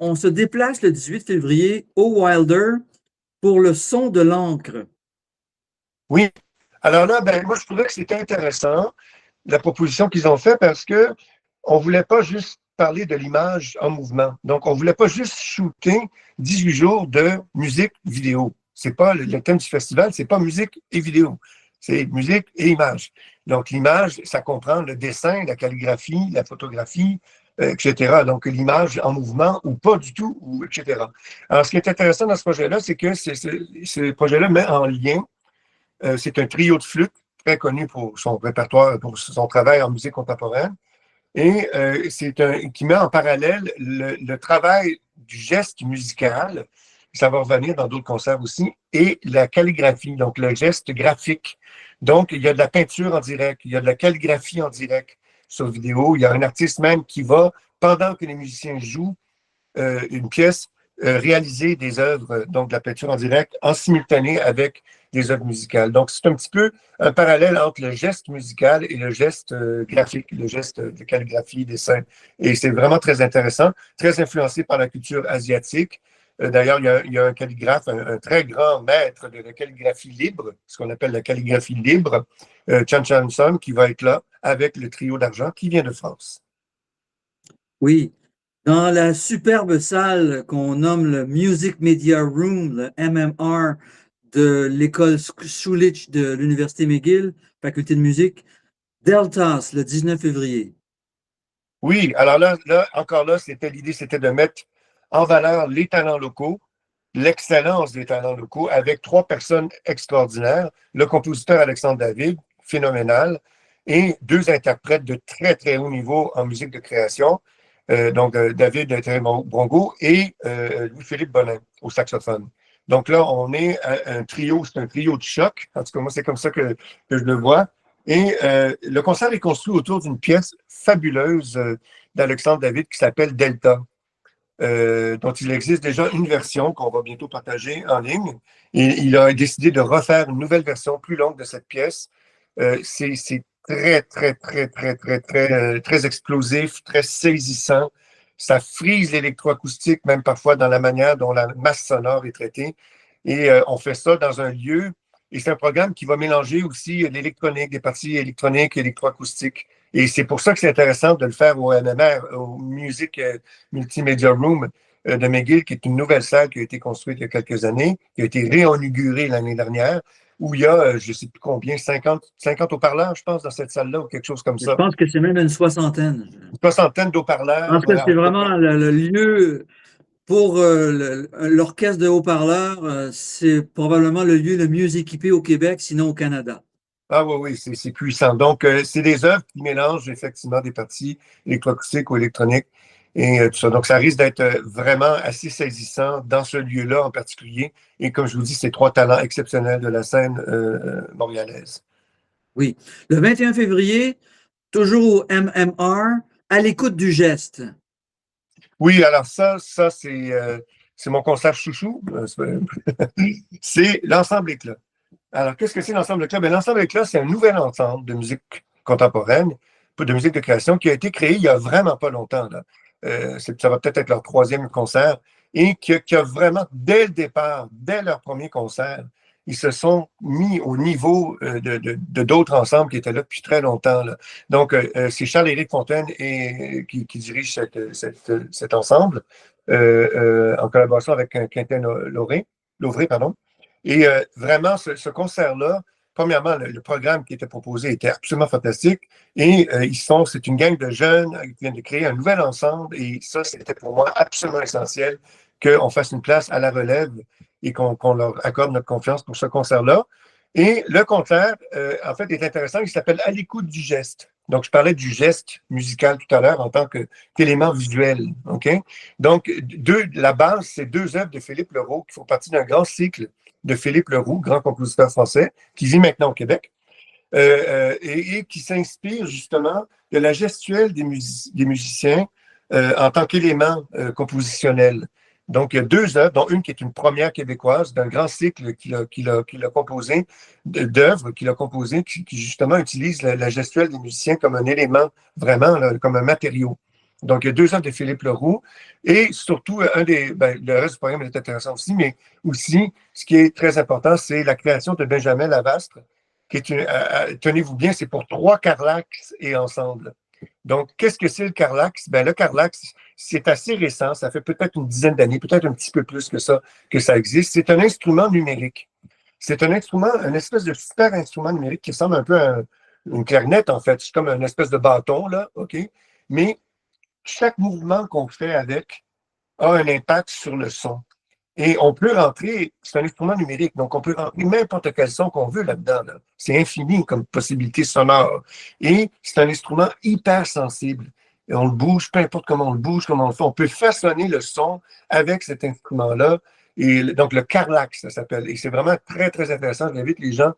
On se déplace le 18 février au Wilder pour le son de l'encre. Oui. Alors là, ben, moi, je trouvais que c'était intéressant, la proposition qu'ils ont faite, parce que on voulait pas juste parler de l'image en mouvement. Donc, on voulait pas juste shooter 18 jours de musique vidéo. C'est pas le thème du festival, c'est pas musique et vidéo. C'est musique et image. Donc, l'image, ça comprend le dessin, la calligraphie, la photographie, etc. Donc, l'image en mouvement ou pas du tout, ou etc. Alors, ce qui est intéressant dans ce projet-là, c'est que ce projet-là met en lien, c'est un trio de flûte très connu pour son répertoire, pour son travail en musique contemporaine, et qui met en parallèle le travail du geste musical, ça va revenir dans d'autres concerts aussi, et la calligraphie, donc le geste graphique. Donc, il y a de la peinture en direct, il y a de la calligraphie en direct sur vidéo, il y a un artiste même qui va, pendant que les musiciens jouent une pièce, réaliser des œuvres, donc de la peinture en direct, en simultané avec des œuvres musicales. Donc, c'est un petit peu un parallèle entre le geste musical et le geste graphique, le geste de calligraphie, dessin. Et c'est vraiment très intéressant, très influencé par la culture asiatique. D'ailleurs, il y a un calligraphe, un très grand maître de la calligraphie libre, ce qu'on appelle la calligraphie libre, Chan Chan Sung, qui va être là avec le trio d'argent qui vient de France. Oui, dans la superbe salle qu'on nomme le Music Media Room, le MMR de l'école Schulich de l'Université McGill, faculté de musique, Deltas, le 19 février. Oui, alors encore là, l'idée, c'était de mettre en valeur les talents locaux, l'excellence des talents locaux, avec trois personnes extraordinaires, le compositeur Alexandre David, phénoménal, et deux interprètes de très, très haut niveau en musique de création, David Brongo et Louis-Philippe Bonin au saxophone. Donc là, on est un trio, c'est un trio de choc. En tout cas, moi, c'est comme ça que je le vois. Et le concert est construit autour d'une pièce fabuleuse d'Alexandre David qui s'appelle Delta, dont il existe déjà une version qu'on va bientôt partager en ligne. Et il a décidé de refaire une nouvelle version plus longue de cette pièce. C'est très, très, très, très, très, très, très explosif, très saisissant. Ça frise l'électroacoustique, même parfois dans la manière dont la masse sonore est traitée. Et on fait ça dans un lieu. Et c'est un programme qui va mélanger aussi l'électronique, des parties électroniques et électroacoustiques. Et c'est pour ça que c'est intéressant de le faire au MMR, au Music Multimedia Room de McGill, qui est une nouvelle salle qui a été construite il y a quelques années, qui a été réinaugurée l'année dernière, où il y a, je ne sais plus combien, 50 haut-parleurs, je pense, dans cette salle-là, ou quelque chose comme Je ça. pense que c'est même une soixantaine. Une soixantaine En d'haut-parleurs. fait, c'est vraiment le lieu pour l'orchestre de haut-parleurs. C'est probablement le lieu le mieux équipé au Québec, sinon au Canada. Ah oui, oui, c'est puissant. Donc, c'est des œuvres qui mélangent effectivement des parties électroacoustiques ou électroniques et tout ça. Donc, ça risque d'être vraiment assez saisissant dans ce lieu-là en particulier. Et comme je vous dis, c'est trois talents exceptionnels de la scène montréalaise. Oui. Le 21 février, toujours au MMR, à l'écoute du geste. Oui, alors ça c'est mon concert chouchou. C'est l'ensemble éclat. Alors, qu'est-ce que c'est l'ensemble éclat? Ben, l'ensemble éclat, c'est un nouvel ensemble de musique contemporaine, de musique de création, qui a été créé il n'y a vraiment pas longtemps. Là. Ça va peut-être être leur troisième concert, et qui a vraiment, dès le départ, dès leur premier concert, ils se sont mis au niveau de d'autres ensembles qui étaient là depuis très longtemps. Là. Donc, c'est Charles-Éric Fontaine qui dirige cet ensemble, en collaboration avec Quentin Lauvré, pardon. Et vraiment, ce concert-là, premièrement, le programme qui était proposé était absolument fantastique. Et c'est une gang de jeunes qui viennent de créer un nouvel ensemble. Et ça, c'était pour moi absolument essentiel qu'on fasse une place à la relève et qu'on leur accorde notre confiance pour ce concert-là. Et le concert, en fait, est intéressant. Il s'appelle À l'écoute du geste. Donc, je parlais du geste musical tout à l'heure en tant qu'élément visuel. OK? Donc, la base, c'est deux œuvres de Philippe Leroux qui font partie d'un grand cycle de Philippe Leroux, grand compositeur français, qui vit maintenant au Québec, et qui s'inspire justement de la gestuelle des musiciens en tant qu'élément compositionnel. Donc, il y a deux œuvres, dont une qui est une première québécoise, d'un grand cycle qu'il a composé, d'œuvres qu'il a composées, qui justement utilise la gestuelle des musiciens comme un élément, vraiment, là, comme un matériau. Donc, il y a 2 œuvres de Philippe Leroux et surtout, le reste du programme est intéressant aussi, mais aussi, ce qui est très important, c'est la création de Benjamin Lavastre, qui est tenez-vous bien, c'est pour 3 carlax et ensemble. Donc, qu'est-ce que c'est le carlax? Ben, le carlax, c'est assez récent, ça fait peut-être une dizaine d'années, peut-être un petit peu plus que ça existe. C'est un instrument numérique. C'est un instrument, une espèce de super instrument numérique qui ressemble un peu à une clarinette, en fait. C'est comme une espèce de bâton, là, OK? Mais chaque mouvement qu'on fait avec a un impact sur le son. Et on peut rentrer, c'est un instrument numérique, donc on peut rentrer n'importe quel son qu'on veut là-dedans. Là. C'est infini comme possibilité sonore. Et c'est un instrument hyper sensible. Et on le bouge, peu importe comment on le bouge, comment on le fait. On peut façonner le son avec cet instrument-là. Et donc, le carlax, ça s'appelle. Et c'est vraiment très, très intéressant. J'invite les gens,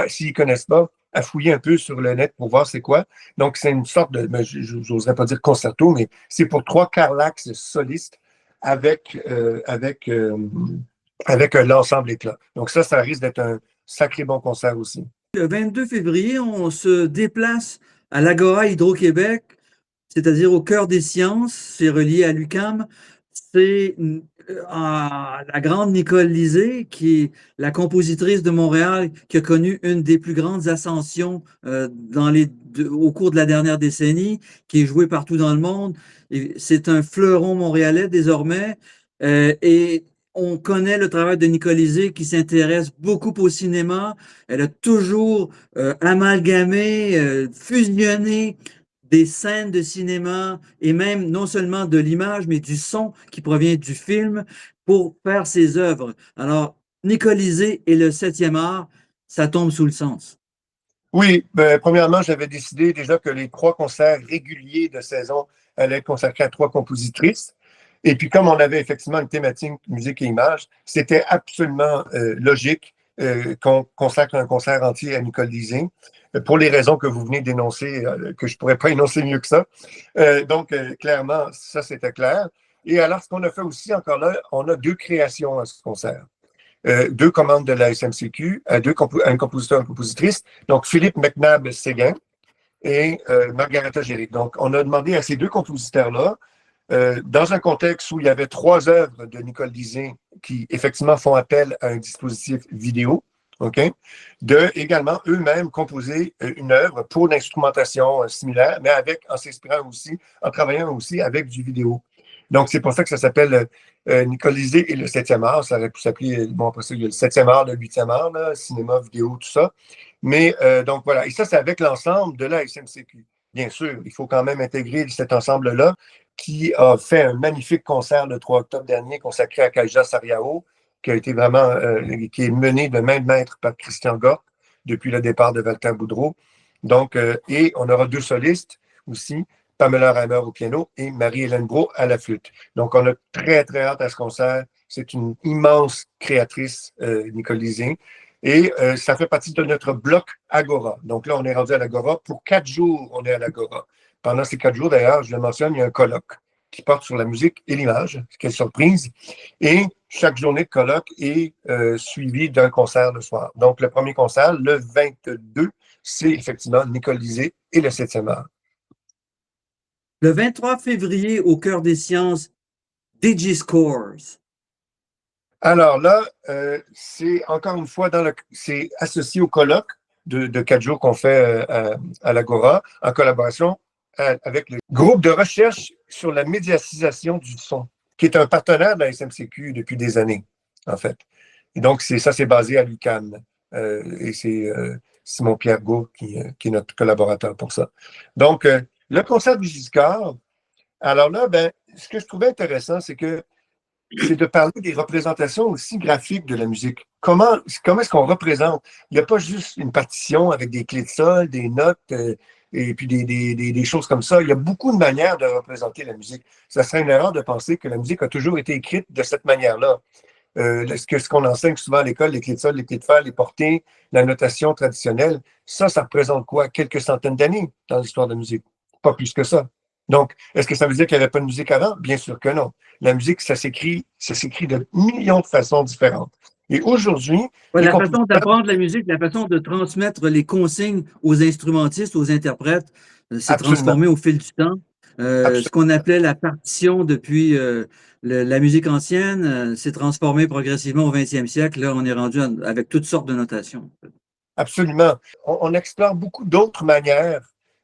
s'ils ne connaissent pas, à fouiller un peu sur le net pour voir c'est quoi. Donc, c'est une sorte de, je n'oserais pas dire concerto, mais c'est pour 3 carlax solistes avec l'ensemble éclat. Donc ça risque d'être un sacré bon concert aussi. Le 22 février, on se déplace à l'Agora Hydro-Québec, c'est-à-dire au cœur des sciences. C'est relié à l'UQAM. C'est la grande Nicole Lisée, qui est la compositrice de Montréal, qui a connu une des plus grandes ascensions au cours de la dernière décennie, qui est jouée partout dans le monde. C'est un fleuron montréalais désormais. Et on connaît le travail de Nicole Lisée, qui s'intéresse beaucoup au cinéma. Elle a toujours amalgamé, fusionné des scènes de cinéma et même non seulement de l'image, mais du son qui provient du film pour faire ses œuvres. Alors, Nicole Lisée et le 7e art, ça tombe sous le sens. Oui, premièrement, j'avais décidé déjà que les 3 concerts réguliers de saison allaient être consacrés à 3 compositrices. Et puis, comme on avait effectivement une thématique musique et image, c'était absolument logique qu'on consacre un concert entier à Nicole Lisée, pour les raisons que vous venez d'énoncer, que je ne pourrais pas énoncer mieux que ça. Donc, clairement, ça, c'était clair. Et alors, ce qu'on a fait aussi, encore là, on a 2 créations à ce concert. 2 commandes de la SMCQ, un compositeur et une compositrice, donc Philippe McNabb-Séguin et Margareta Géric. Donc, on a demandé à ces 2 compositeurs-là, dans un contexte où il y avait 3 œuvres de Nicole Lisée qui, effectivement, font appel à un dispositif vidéo, OK, de également eux-mêmes composer une œuvre pour l'instrumentation similaire, mais en s'inspirant aussi, en travaillant aussi avec du vidéo. Donc, c'est pour ça que ça s'appelle Nicole Lisée et le 7e art. Ça aurait pu s'appeler, bon, après ça, il y a le 7e art, le 8e art, là, cinéma, vidéo, tout ça. Mais donc, voilà. Et ça, c'est avec l'ensemble de la SMCQ. Bien sûr, il faut quand même intégrer cet ensemble-là qui a fait un magnifique concert le 3 octobre dernier consacré à Kaija Sariao, qui a été vraiment, qui est mené de main de maître par Christian Gort depuis le départ de Walter Boudreau. Donc, et on aura 2 solistes aussi, Pamela Reimer au piano et Marie-Hélène Brault à la flûte. Donc, on a très, très hâte à ce concert. C'est une immense créatrice, Nicole Lisée. Et ça fait partie de notre bloc Agora. Donc là, on est rendu à l'Agora. Pour 4 jours, on est à l'Agora. Pendant ces 4 jours, d'ailleurs, je le mentionne, il y a un colloque qui porte sur la musique et l'image. Quelle surprise. Et chaque journée de colloque est suivie d'un concert le soir. Donc, le premier concert, le 22, c'est effectivement Nicole Lisée et le 7e art. Le 23 février, au cœur des sciences, DigiScores. Alors là, c'est encore une fois, c'est associé au colloque de 4 jours qu'on fait à l'Agora, en collaboration avec le groupe de recherche sur la médiatisation du son, qui est un partenaire de la SMCQ depuis des années, en fait. Et donc, c'est basé à l'UQAM. Et c'est Simon-Pierre Gault qui est notre collaborateur pour ça. Donc, le concert du Giscard, alors là, ce que je trouvais intéressant, c'est de parler des représentations aussi graphiques de la musique. Comment est-ce qu'on représente? Il n'y a pas juste une partition avec des clés de sol, des notes et puis des choses comme ça. Il y a beaucoup de manières de représenter la musique. Ça serait une erreur de penser que la musique a toujours été écrite de cette manière-là. Ce qu'on enseigne souvent à l'école, les clés de sol, les clés de fer, les portées, la notation traditionnelle, ça représente quoi? Quelques centaines d'années dans l'histoire de la musique. Pas plus que ça. Donc, est-ce que ça veut dire qu'il n'y avait pas de musique avant? Bien sûr que non. La musique, ça s'écrit de millions de façons différentes. Et aujourd'hui, la façon d'apprendre la musique, la façon de transmettre les consignes aux instrumentistes, aux interprètes, s'est transformée au fil du temps. Ce qu'on appelait la partition depuis la musique ancienne s'est transformé progressivement au 20e siècle. Là, on est rendu avec toutes sortes de notations. Absolument. On explore beaucoup d'autres manières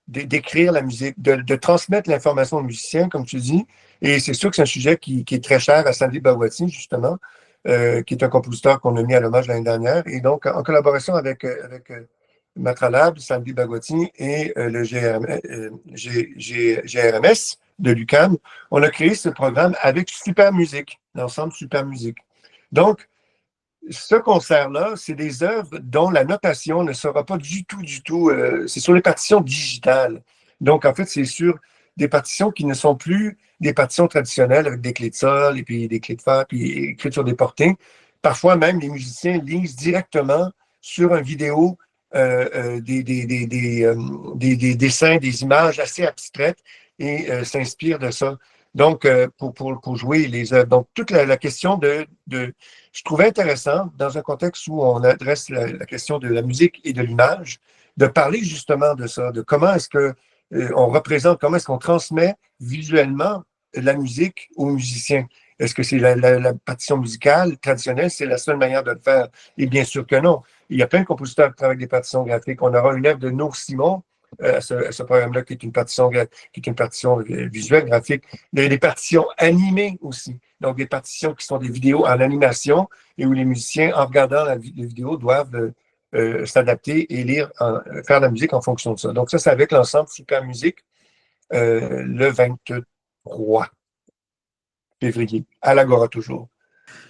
d'écrire la musique, de transmettre l'information aux musiciens, comme tu dis. Et c'est sûr que c'est un sujet qui est très cher à Sandeep Bhagwati, justement, qui est un compositeur qu'on a mis à l'hommage l'année dernière. Et donc, en collaboration avec Matralab, Sandeep Bhagwati et le GRMS de l'UQAM, on a créé ce programme avec Super Musique, l'ensemble Super Musique. Donc, ce concert-là, c'est des œuvres dont la notation ne sera pas du tout, c'est sur les partitions digitales. Donc, en fait, c'est sur des partitions qui ne sont plus des partitions traditionnelles avec des clés de sol et puis des clés de fa, puis écriture déportée. Parfois même, les musiciens lisent directement sur une vidéo des dessins, des images assez abstraites et s'inspirent de ça. Donc, pour jouer les œuvres. Donc, toute la question je trouvais intéressant, dans un contexte où on adresse la question de la musique et de l'image, de parler justement de ça, de comment est-ce que on représente, comment est-ce qu'on transmet visuellement la musique aux musiciens. Est-ce que c'est la partition musicale traditionnelle, c'est la seule manière de le faire? Et bien sûr que non. Il y a plein de compositeurs qui travaillent avec des partitions graphiques. On aura une œuvre de Nour Simon, à ce programme-là, qui est une partition visuelle, graphique. Il y a des partitions animées aussi. Donc, des partitions qui sont des vidéos en animation et où les musiciens, en regardant la vidéo, doivent s'adapter et faire la musique en fonction de ça. Donc, ça, c'est avec l'ensemble Super Musique le 23 février, à l'Agora toujours.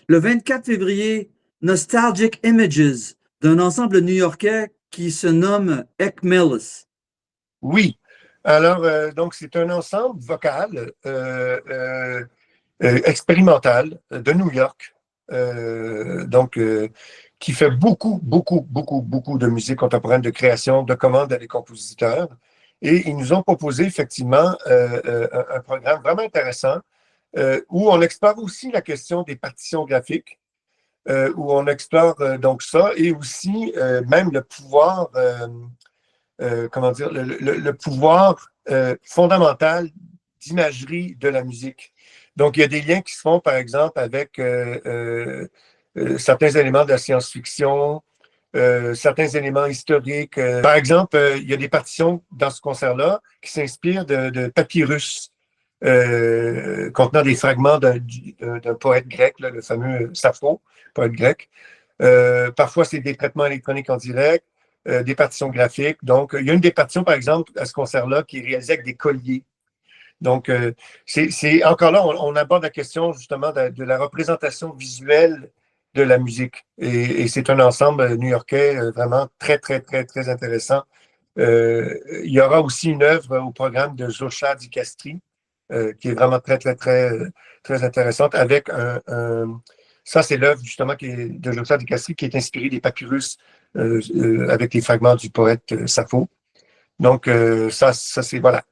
Le 24 février, Nostalgic Images, d'un ensemble new-yorkais qui se nomme Ekmelis. Oui. Alors, donc, c'est un ensemble vocal expérimental de New York, qui fait beaucoup de musique contemporaine, de création, de commandes à des compositeurs. Et ils nous ont proposé effectivement un programme vraiment intéressant où on explore aussi la question des partitions graphiques, où on explore donc ça et aussi même le pouvoir, comment dire, le pouvoir fondamental d'imagerie de la musique. Donc, il y a des liens qui se font, par exemple, avec certains éléments de la science-fiction, certains éléments historiques. Par exemple, il y a des partitions dans ce concert-là qui s'inspirent de papyrus contenant des fragments d'un poète grec, là, le fameux Sappho, poète grec. Parfois, c'est des traitements électroniques en direct, des partitions graphiques. Donc, il y a une des partitions, par exemple, à ce concert-là, qui est réalisée avec des colliers. Donc, c'est encore là, on aborde la question justement de la représentation visuelle de la musique. Et c'est un ensemble new-yorkais vraiment très intéressant. Il y aura aussi une œuvre au programme de Joshua Dicastri, qui est vraiment très intéressante, avec ça, c'est l'œuvre justement de Joshua Dicastri qui est inspirée des papyrus avec les fragments du poète Sappho. Donc, ça c'est, voilà.